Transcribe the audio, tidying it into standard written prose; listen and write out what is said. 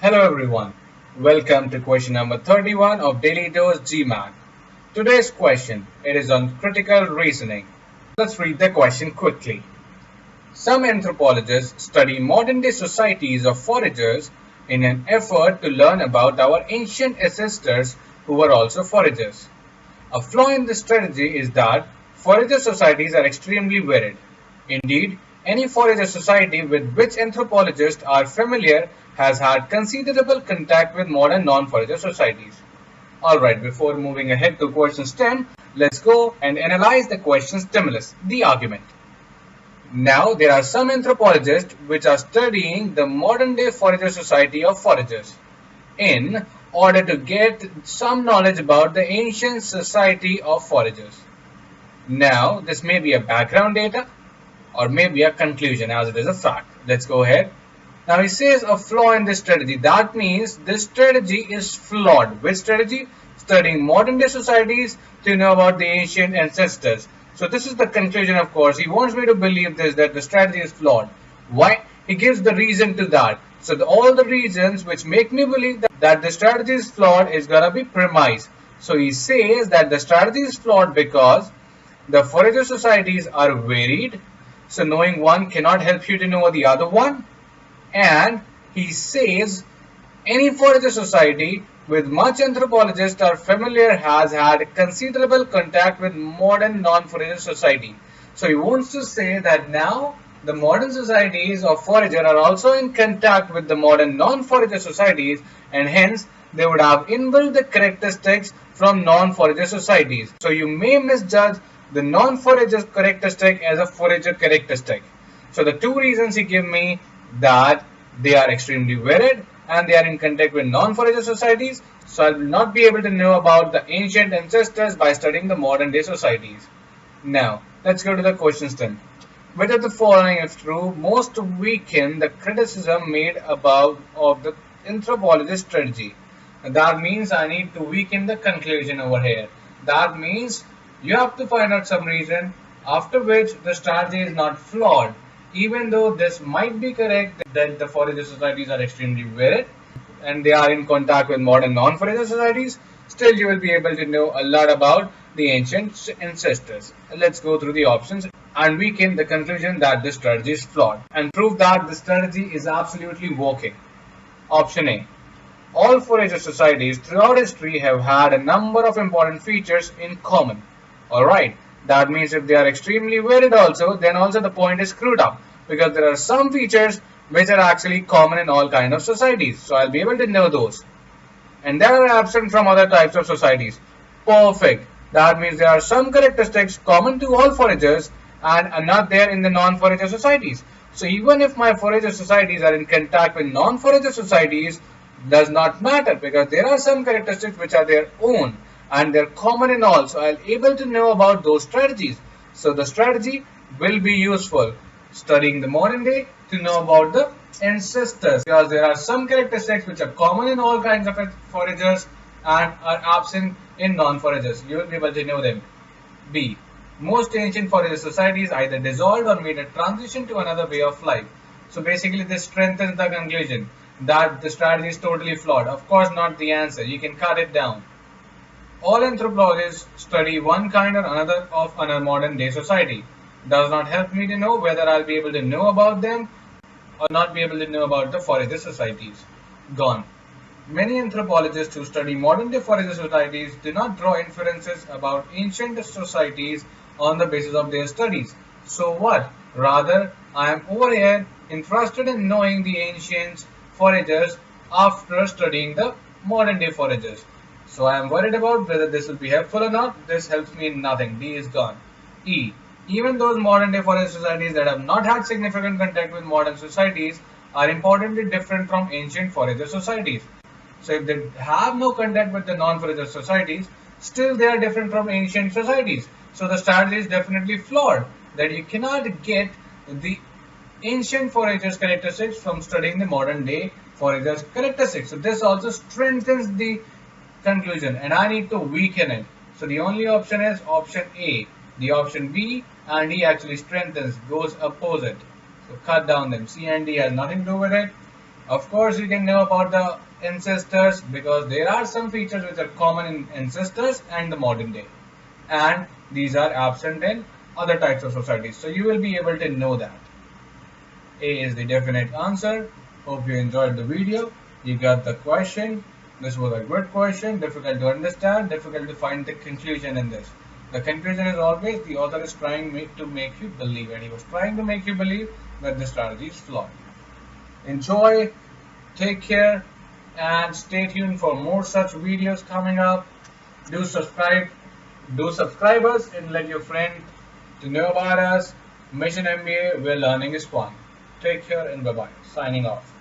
Hello everyone, welcome to question number 31 of Daily Dose Gmat. Today's question, it is on critical reasoning. Let's read the question quickly. Some anthropologists study modern day societies of foragers in an effort to learn about our ancient ancestors who were also foragers. A flaw in this strategy is that forager societies are extremely varied. Indeed, any forager society with which anthropologists are familiar has had considerable contact with modern non-forager societies. Alright, before moving ahead to question 10, let's go and analyze the question stimulus, the argument. Now, there are some anthropologists which are studying the modern day forager society of foragers in order to get some knowledge about the ancient society of foragers. Now, this may be a background data or maybe a conclusion as it is a fact. Let's go ahead. Now, he says a flaw in this strategy. That means this strategy is flawed. Which strategy? Studying modern day societies to know about the ancient ancestors. So this is the conclusion, of course. He wants me to believe this, that the strategy is flawed. Why? He gives the reason to that. So all the reasons which make me believe that the strategy is flawed is going to be premise. So he says that the strategy is flawed because the forager societies are varied. So knowing one cannot help you to know the other one. And he says any forager society with much anthropologists are familiar has had considerable contact with modern non-forager society. So he wants to say that now the modern societies of forager are also in contact with the modern non-forager societies, and hence they would have inbuilt the characteristics from non-forager societies. So you may misjudge the non-forager characteristic as a forager characteristic. So the two reasons he gave me, that they are extremely varied and they are in contact with non-forager societies. So I will not be able to know about the ancient ancestors by studying the modern day societies. Now, let's go to the questions then. Which of the following, if true, most weaken the criticism made above of the anthropologist strategy? And that means I need to weaken the conclusion over here. That means you have to find out some reason after which the strategy is not flawed. Even though this might be correct that the forager societies are extremely varied and they are in contact with modern non-forager societies, still you will be able to know a lot about the ancient ancestors. Let's go through the options and weaken the conclusion that this strategy is flawed and prove that the strategy is absolutely working. Option A. All forager societies throughout history have had a number of important features in common. Alright, that means if they are extremely varied also, then also the point is screwed up, because there are some features which are actually common in all kinds of societies. So I'll be able to know those. And they are absent from other types of societies. Perfect. That means there are some characteristics common to all foragers and are not there in the non-forager societies. So even if my forager societies are in contact with non-forager societies, does not matter, because there are some characteristics which are their own and they're common in all. So I'll able to know about those strategies. So the strategy will be useful studying the modern day to know about the ancestors, because there are some characteristics which are common in all kinds of foragers and are absent in non-foragers. You will be able to know them. B. Most ancient forager societies either dissolved or made a transition to another way of life. So basically this strengthens the conclusion that the strategy is totally flawed. Of course not the answer. You can cut it down. All anthropologists study one kind or another of a modern day society. Does not help me to know whether I'll be able to know about them or not be able to know about the forager societies. Gone. Many anthropologists who study modern day forager societies do not draw inferences about ancient societies on the basis of their studies. So what? Rather, I am over here interested in knowing the ancient foragers after studying the modern day foragers. So I am worried about whether this will be helpful or not. This helps me in nothing. D is gone. E. Even those modern day forager societies that have not had significant contact with modern societies are importantly different from ancient forager societies. So if they have no contact with the non-forager societies, still they are different from ancient societies. So the strategy is definitely flawed, that you cannot get the ancient foragers characteristics from studying the modern day foragers characteristics. So this also strengthens the conclusion and I need to weaken it. So the only option is option A. The option B and E actually strengthens, goes opposite. So cut down them. C and D has nothing to do with it. Of course, you can know about the ancestors because there are some features which are common in ancestors and the modern day, and these are absent in other types of societies. So you will be able to know that. A is the definite answer. Hope you enjoyed the video. You got the question. This was a good question, difficult to understand, difficult to find the conclusion in this. The conclusion is always the author is trying to make you believe, and he was trying to make you believe that the strategy is flawed. Enjoy, take care, and stay tuned for more such videos coming up. Do subscribe us and let your friend to know about us. Mission MBA, where learning is fun. Take care and bye-bye. Signing off.